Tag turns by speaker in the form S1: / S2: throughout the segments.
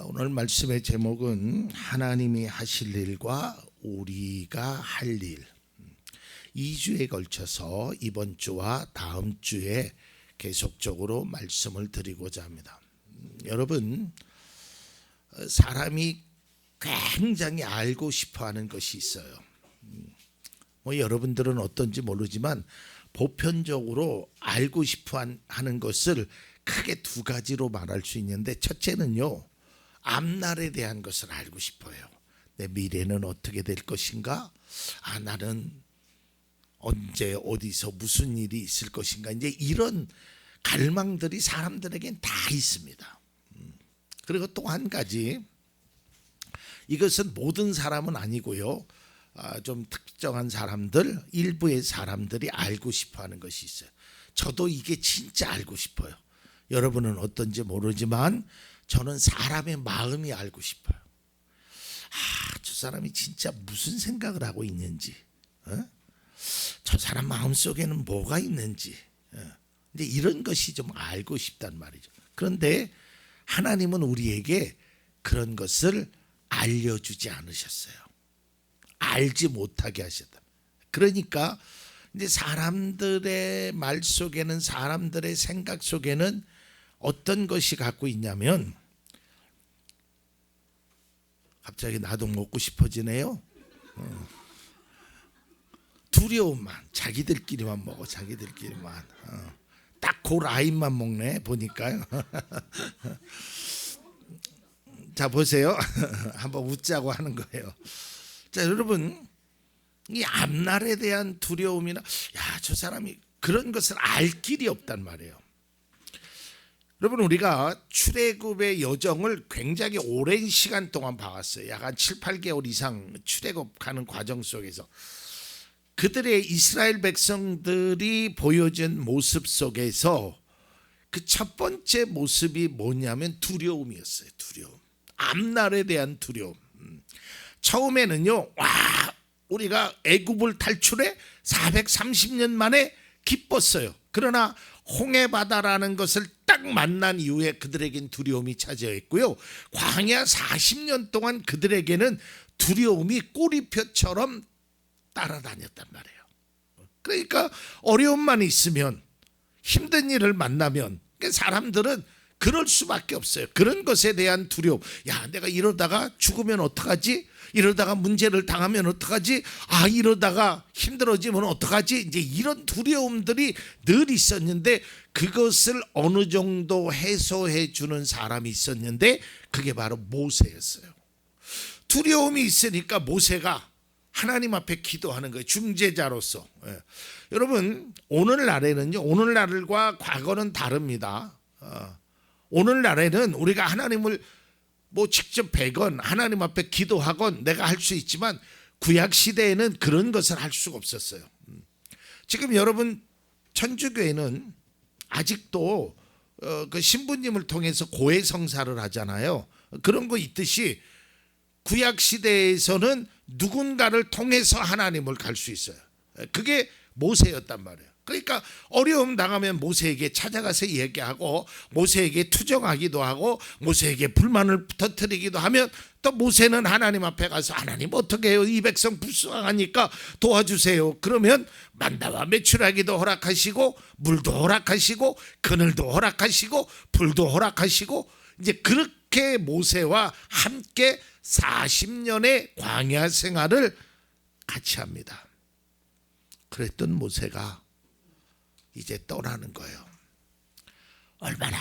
S1: 오늘 말씀의 제목은 하나님이 하실 일과 우리가 할 일. 2주에 걸쳐서 이번 주와 다음 주에 계속적으로 말씀을 드리고자 합니다. 여러분, 사람이 굉장히 알고 싶어 하는 것이 있어요. 여러분들은 어떤지 모르지만 보편적으로 알고 싶어 하는 것을 크게 두 가지로 말할 수 있는데, 첫째는요, 앞날에 대한 것을 알고 싶어요. 내 미래는 어떻게 될 것인가? 나는 언제 어디서 무슨 일이 있을 것인가? 이제 이런 갈망들이 사람들에겐 다 있습니다. 그리고 또 한 가지, 이것은 모든 사람은 아니고요, 좀 특정한 사람들, 일부의 사람들이 알고 싶어하는 것이 있어요. 저도 이게 진짜 알고 싶어요. 여러분은 어떤지 모르지만 저는 사람의 마음이 알고 싶어요. 저 사람이 진짜 무슨 생각을 하고 있는지, 저 사람 마음속에는 뭐가 있는지, 이제 이런 것이 좀 알고 싶단 말이죠. 그런데 하나님은 우리에게 그런 것을 알려주지 않으셨어요. 알지 못하게 하셨다. 그러니까 이제 사람들의 말 속에는, 사람들의 생각 속에는 어떤 것이 갖고 있냐면, 갑자기 나도 먹고 싶어지네요. 두려움만, 자기들끼리만 먹어, 자기들끼리만. 딱 그 라인만 먹네 보니까요. 자, 보세요. 한번 웃자고 하는 거예요. 자, 여러분, 이 앞날에 대한 두려움이나, 저 사람이 그런 것을 알 길이 없단 말이에요. 여러분, 우리가 출애굽의 여정을 굉장히 오랜 시간 동안 봐왔어요. 약 한 7, 8개월 이상 출애굽하는 과정 속에서 그들의 이스라엘 백성들이 보여준 모습 속에서 그 첫 번째 모습이 뭐냐면 두려움이었어요. 두려움. 앞날에 대한 두려움. 처음에는요, 우리가 애굽을 탈출해 430년 만에 기뻤어요. 그러나 홍해바다라는 것을 딱 만난 이후에 그들에겐 두려움이 차지했고요, 광야 40년 동안 그들에게는 두려움이 꼬리표처럼 따라다녔단 말이에요. 그러니까 어려움만 있으면, 힘든 일을 만나면 사람들은 그럴 수밖에 없어요. 그런 것에 대한 두려움. 내가 이러다가 죽으면 어떡하지? 이러다가 문제를 당하면 어떡하지? 이러다가 힘들어지면 어떡하지? 이제 이런 두려움들이 늘 있었는데, 그것을 어느 정도 해소해 주는 사람이 있었는데, 그게 바로 모세였어요. 두려움이 있으니까 모세가 하나님 앞에 기도하는 거예요. 중재자로서. 여러분, 오늘날에는요, 오늘날과 과거는 다릅니다. 오늘날에는 우리가 하나님을 직접 뵈건 하나님 앞에 기도하건 내가 할 수 있지만, 구약 시대에는 그런 것을 할 수가 없었어요. 지금 여러분, 천주교회는 아직도 그 신부님을 통해서 고해성사를 하잖아요. 그런 거 있듯이 구약 시대에서는 누군가를 통해서 하나님을 갈 수 있어요. 그게 모세였단 말이에요. 그러니까 어려움 당하면 모세에게 찾아가서 얘기하고, 모세에게 투정하기도 하고, 모세에게 불만을 터뜨리기도 하면, 또 모세는 하나님 앞에 가서, 하나님 어떻게 해요? 이 백성 불쌍하니까 도와주세요. 그러면 만나와 매출하기도 허락하시고, 물도 허락하시고, 그늘도 허락하시고, 불도 허락하시고, 이제 그렇게 모세와 함께 40년의 광야 생활을 같이 합니다. 그랬던 모세가 이제 떠나는 거예요. 얼마나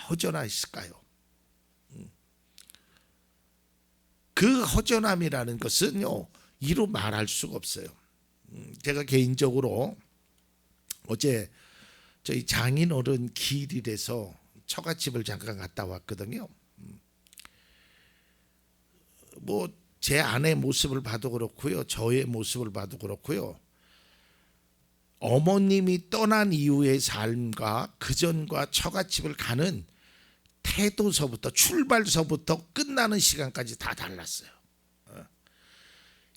S1: 허전했을까요? 그 허전함이라는 것은요, 이루 말할 수가 없어요. 제가 개인적으로 어제 저희 장인어른 기일에서 처갓집을 잠깐 갔다 왔거든요. 제 아내 모습을 봐도 그렇고요, 저의 모습을 봐도 그렇고요, 어머님이 떠난 이후의 삶과 그전과 처갓집을 가는 태도서부터, 출발서부터 끝나는 시간까지 다 달랐어요.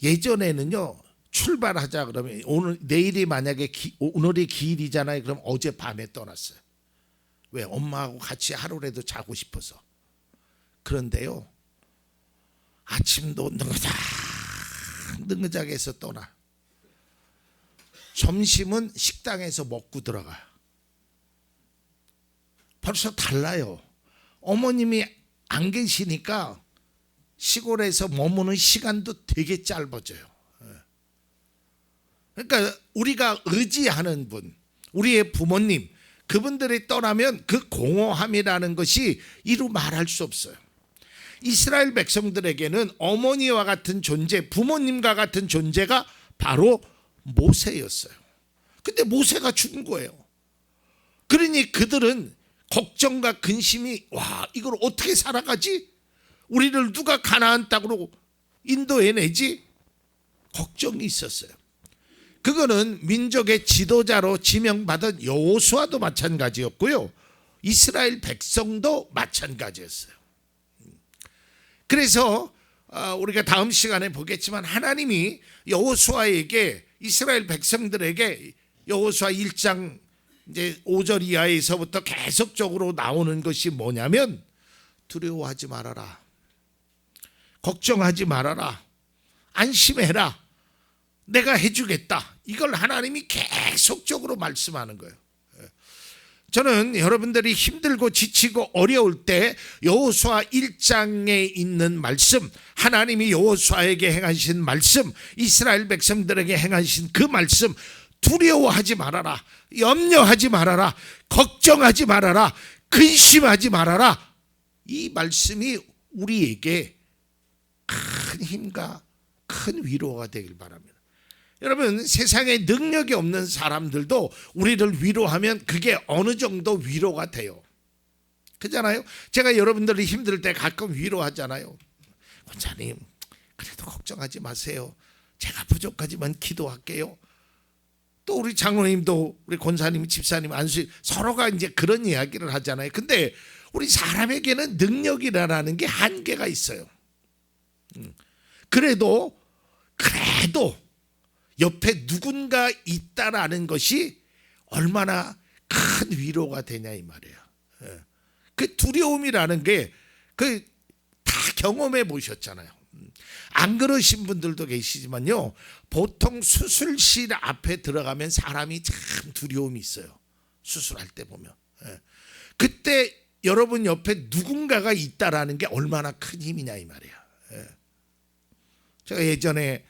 S1: 예전에는요, 출발하자 그러면 내일이 만약에 오늘이 기일이잖아요. 그럼 어젯밤에 떠났어요. 왜? 엄마하고 같이 하루라도 자고 싶어서. 그런데요, 아침도 느그작해서 떠나. 점심은 식당에서 먹고 들어가요. 벌써 달라요. 어머님이 안 계시니까 시골에서 머무는 시간도 되게 짧아져요. 그러니까 우리가 의지하는 분, 우리의 부모님, 그분들이 떠나면 그 공허함이라는 것이 이루 말할 수 없어요. 이스라엘 백성들에게는 어머니와 같은 존재, 부모님과 같은 존재가 바로 모세였어요. 근데 모세가 죽은 거예요. 그러니 그들은 걱정과 근심이, 와, 이걸 어떻게 살아가지? 우리를 누가 가나안 땅으로 인도해내지? 걱정이 있었어요. 그거는 민족의 지도자로 지명받은 여호수아도 마찬가지였고요, 이스라엘 백성도 마찬가지였어요. 그래서 우리가 다음 시간에 보겠지만 하나님이 여호수아에게, 이스라엘 백성들에게 여호수아 1장 이제 5절 이하에서부터 계속적으로 나오는 것이 뭐냐면, 두려워하지 말아라, 걱정하지 말아라, 안심해라, 내가 해주겠다. 이걸 하나님이 계속적으로 말씀하는 거예요. 저는 여러분들이 힘들고 지치고 어려울 때 여호수아 1장에 있는 말씀, 하나님이 여호수아에게 행하신 말씀, 이스라엘 백성들에게 행하신 그 말씀, 두려워하지 말아라, 염려하지 말아라, 걱정하지 말아라, 근심하지 말아라, 이 말씀이 우리에게 큰 힘과 큰 위로가 되길 바랍니다. 여러분, 세상에 능력이 없는 사람들도 우리를 위로하면 그게 어느 정도 위로가 돼요. 그렇잖아요? 제가 여러분들이 힘들 때 가끔 위로하잖아요. 권사님, 그래도 걱정하지 마세요. 제가 부족하지만 기도할게요. 또 우리 장로님도, 우리 권사님, 집사님, 안수님, 서로가 이제 그런 이야기를 하잖아요. 근데 우리 사람에게는 능력이라는 게 한계가 있어요. 그래도 옆에 누군가 있다라는 것이 얼마나 큰 위로가 되냐 이 말이에요. 그 두려움이라는 게 그 다 경험해 보셨잖아요. 안 그러신 분들도 계시지만요, 보통 수술실 앞에 들어가면 사람이 참 두려움이 있어요. 수술할 때 보면. 그때 여러분 옆에 누군가가 있다라는 게 얼마나 큰 힘이냐 이 말이에요. 제가 예전에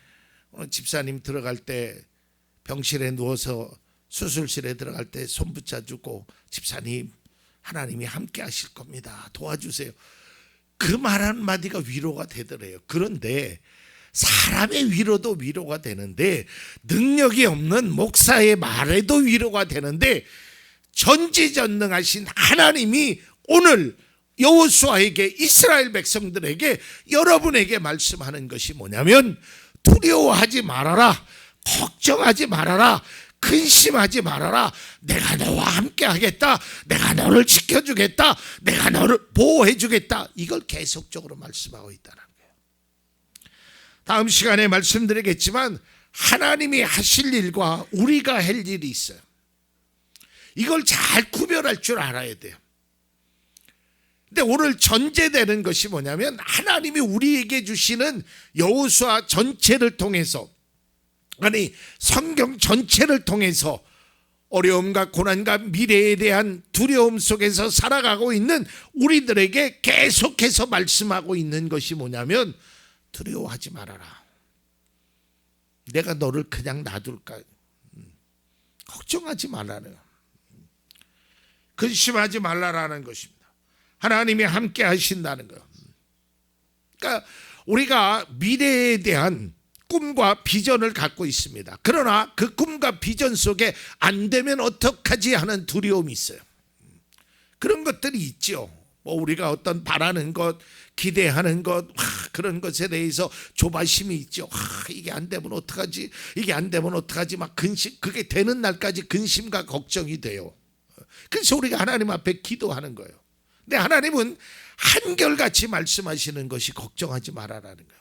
S1: 집사님 들어갈 때 병실에 누워서 수술실에 들어갈 때 손 붙여주고, 집사님, 하나님이 함께 하실 겁니다, 도와주세요. 그 말 한마디가 위로가 되더래요. 그런데 사람의 위로도 위로가 되는데, 능력이 없는 목사의 말에도 위로가 되는데, 전지전능하신 하나님이 오늘 여호수아에게, 이스라엘 백성들에게, 여러분에게 말씀하는 것이 뭐냐면, 두려워하지 말아라, 걱정하지 말아라, 근심하지 말아라, 내가 너와 함께 하겠다, 내가 너를 지켜주겠다, 내가 너를 보호해주겠다, 이걸 계속적으로 말씀하고 있다는 거예요. 다음 시간에 말씀드리겠지만 하나님이 하실 일과 우리가 할 일이 있어요. 이걸 잘 구별할 줄 알아야 돼요. 근데 오늘 전제되는 것이 뭐냐면, 하나님이 우리에게 주시는 여호수아 전체를 통해서, 아니 성경 전체를 통해서 어려움과 고난과 미래에 대한 두려움 속에서 살아가고 있는 우리들에게 계속해서 말씀하고 있는 것이 뭐냐면, 두려워하지 말아라, 내가 너를 그냥 놔둘까, 걱정하지 말라는, 근심하지 말라라는 것입니다. 하나님이 함께 하신다는 거. 그러니까 우리가 미래에 대한 꿈과 비전을 갖고 있습니다. 그러나 그 꿈과 비전 속에 안 되면 어떡하지 하는 두려움이 있어요. 그런 것들이 있죠. 뭐 우리가 어떤 바라는 것, 기대하는 것, 그런 것에 대해서 조바심이 있죠. 이게 안 되면 어떡하지, 이게 안 되면 어떡하지, 막 근심, 그게 되는 날까지 근심과 걱정이 돼요. 그래서 우리가 하나님 앞에 기도하는 거예요. 근데 하나님은 한결같이 말씀하시는 것이 걱정하지 말아라는 거예요.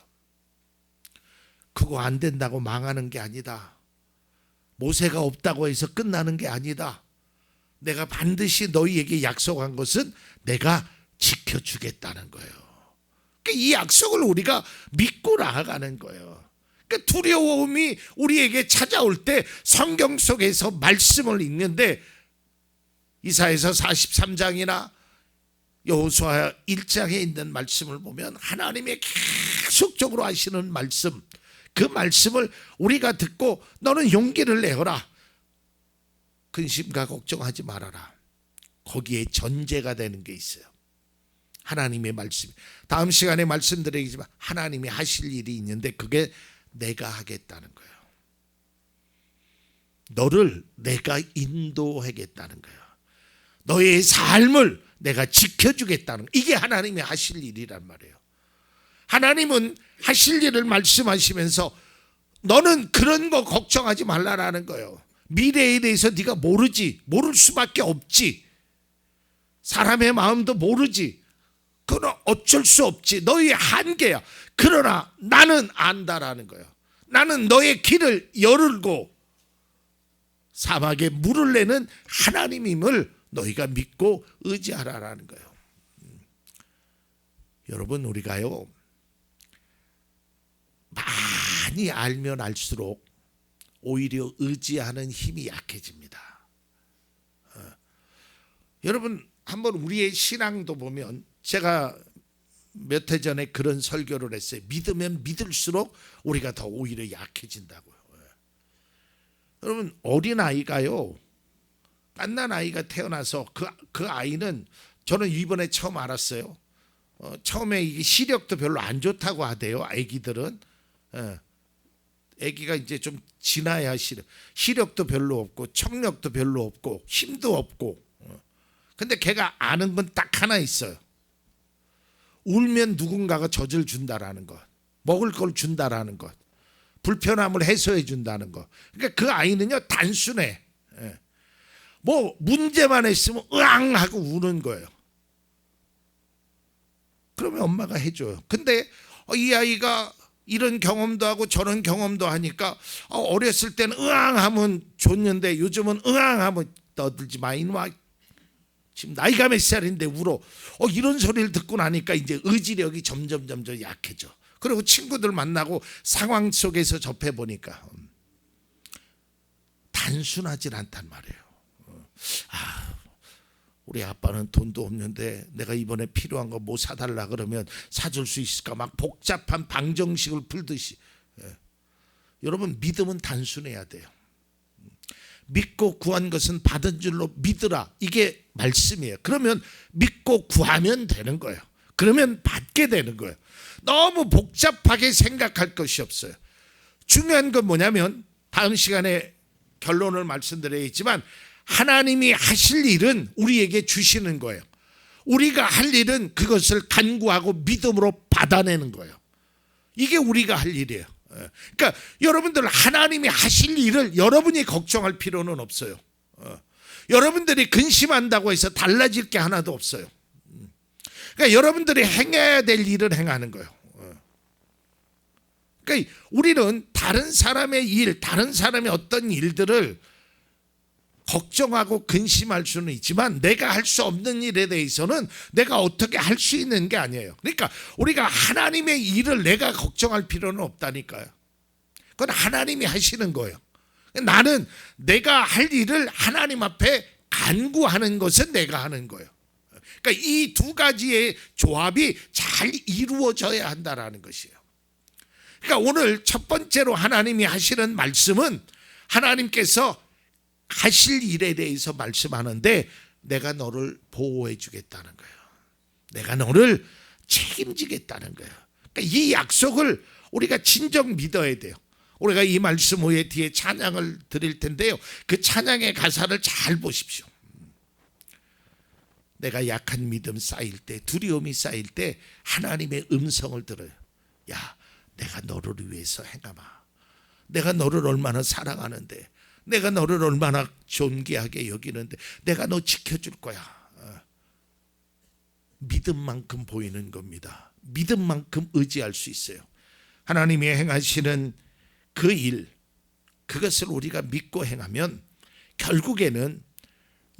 S1: 그거 안 된다고 망하는 게 아니다. 모세가 없다고 해서 끝나는 게 아니다. 내가 반드시 너희에게 약속한 것은 내가 지켜주겠다는 거예요. 이 약속을 우리가 믿고 나아가는 거예요. 그러니까 두려움이 우리에게 찾아올 때 성경 속에서 말씀을 읽는데 이사야서 43장이나 여호수아 1장에 있는 말씀을 보면 하나님의 계속적으로 하시는 말씀, 그 말씀을 우리가 듣고 너는 용기를 내어라, 근심과 걱정하지 말아라. 거기에 전제가 되는 게 있어요. 하나님의 말씀. 다음 시간에 말씀드리겠지만 하나님이 하실 일이 있는데 그게 내가 하겠다는 거예요. 너를 내가 인도하겠다는 거예요. 너의 삶을 내가 지켜주겠다는, 이게 하나님이 하실 일이란 말이에요. 하나님은 하실 일을 말씀하시면서 너는 그런 거 걱정하지 말라라는 거예요. 미래에 대해서 네가 모르지, 모를 수밖에 없지, 사람의 마음도 모르지, 그건 어쩔 수 없지, 너의 한계야. 그러나 나는 안다라는 거예요. 나는 너의 길을 열고 사막에 물을 내는 하나님임을 너희가 믿고 의지하라라는 거예요. 여러분, 우리가요 많이 알면 알수록 오히려 의지하는 힘이 약해집니다. 여러분, 한번 우리의 신앙도 보면, 제가 몇 해 전에 그런 설교를 했어요. 믿으면 믿을수록 우리가 더 오히려 약해진다고요. 여러분, 어린아이가요, 갓난 아이가 태어나서 그 아이는, 저는 이번에 처음 알았어요. 처음에 이게 시력도 별로 안 좋다고 하대요. 아기들은. 아기가 이제 좀 지나야 시력도 별로 없고 청력도 별로 없고 힘도 없고. 근데 걔가 아는 건 딱 하나 있어요. 울면 누군가가 젖을 준다라는 것, 먹을 걸 준다라는 것, 불편함을 해소해 준다는 것. 그러니까 그 아이는요 단순해. 뭐 문제만 있으면 으앙 하고 우는 거예요. 그러면 엄마가 해줘요. 근데 이 아이가 이런 경험도 하고 저런 경험도 하니까 어렸을 때는 으앙 하면 줬는데 요즘은 으앙 하면 떠들지 마 이놈아, 지금 나이가 몇 살인데 울어. 이런 소리를 듣고 나니까 이제 의지력이 점점 약해져. 그리고 친구들 만나고 상황 속에서 접해보니까 단순하지 않단 말이에요. 우리 아빠는 돈도 없는데 내가 이번에 필요한 거 뭐 사달라 그러면 사줄 수 있을까, 막 복잡한 방정식을 풀듯이. 여러분, 믿음은 단순해야 돼요. 믿고 구한 것은 받은 줄로 믿으라, 이게 말씀이에요. 그러면 믿고 구하면 되는 거예요. 그러면 받게 되는 거예요. 너무 복잡하게 생각할 것이 없어요. 중요한 건 뭐냐면, 다음 시간에 결론을 말씀드리겠지만, 하나님이 하실 일은 우리에게 주시는 거예요. 우리가 할 일은 그것을 간구하고 믿음으로 받아내는 거예요. 이게 우리가 할 일이에요. 그러니까 여러분들, 하나님이 하실 일을 여러분이 걱정할 필요는 없어요. 여러분들이 근심한다고 해서 달라질 게 하나도 없어요. 그러니까 여러분들이 행해야 될 일을 행하는 거예요. 그러니까 우리는 다른 사람의 일, 다른 사람의 어떤 일들을 걱정하고 근심할 수는 있지만 내가 할 수 없는 일에 대해서는 내가 어떻게 할 수 있는 게 아니에요. 그러니까 우리가 하나님의 일을 내가 걱정할 필요는 없다니까요. 그건 하나님이 하시는 거예요. 나는 내가 할 일을 하나님 앞에 간구하는 것은 내가 하는 거예요. 그러니까 이 두 가지의 조합이 잘 이루어져야 한다라는 것이에요. 그러니까 오늘 첫 번째로 하나님이 하시는 말씀은, 하나님께서 하실 일에 대해서 말씀하는데 내가 너를 보호해 주겠다는 거예요. 내가 너를 책임지겠다는 거예요. 그러니까 이 약속을 우리가 진정 믿어야 돼요. 우리가 이 말씀 후에 뒤에 찬양을 드릴 텐데요, 그 찬양의 가사를 잘 보십시오. 내가 약한 믿음 쌓일 때, 두려움이 쌓일 때 하나님의 음성을 들어요. 야, 내가 너를 위해서 행하마. 내가 너를 얼마나 사랑하는데, 내가 너를 얼마나 존귀하게 여기는데 내가 너 지켜줄 거야. 믿음만큼 보이는 겁니다. 믿음만큼 의지할 수 있어요. 하나님이 행하시는 그 일, 그것을 우리가 믿고 행하면 결국에는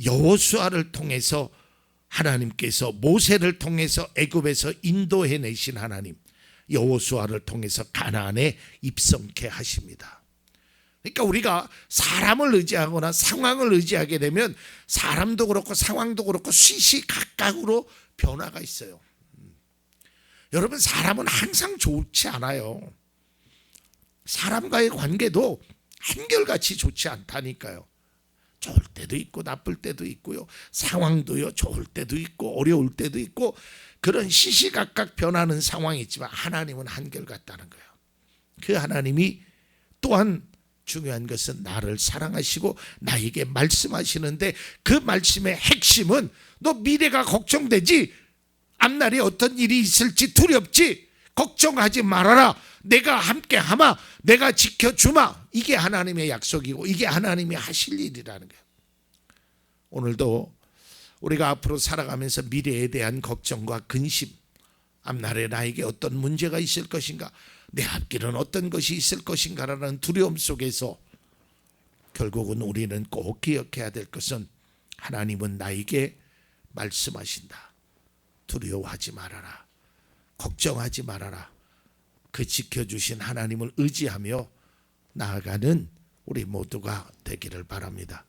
S1: 여호수아를 통해서 하나님께서 모세를 통해서 애굽에서 인도해 내신 하나님, 여호수아를 통해서 가나안에 입성케 하십니다. 그러니까 우리가 사람을 의지하거나 상황을 의지하게 되면 사람도 그렇고 상황도 그렇고 시시각각으로 변화가 있어요. 여러분, 사람은 항상 좋지 않아요. 사람과의 관계도 한결같이 좋지 않다니까요. 좋을 때도 있고 나쁠 때도 있고요. 상황도요, 좋을 때도 있고 어려울 때도 있고, 그런 시시각각 변하는 상황이 있지만 하나님은 한결같다는 거예요. 그 하나님이 또한 중요한 것은 나를 사랑하시고 나에게 말씀하시는데, 그 말씀의 핵심은 너 미래가 걱정되지, 앞날에 어떤 일이 있을지 두렵지, 걱정하지 말아라, 내가 함께 하마, 내가 지켜주마. 이게 하나님의 약속이고 이게 하나님이 하실 일이라는 거예요. 오늘도 우리가 앞으로 살아가면서 미래에 대한 걱정과 근심, 앞날에 나에게 어떤 문제가 있을 것인가, 내 앞길은 어떤 것이 있을 것인가라는 두려움 속에서 결국은 우리는 꼭 기억해야 될 것은, 하나님은 나에게 말씀하신다. 두려워하지 말아라, 걱정하지 말아라. 그 지켜주신 하나님을 의지하며 나아가는 우리 모두가 되기를 바랍니다.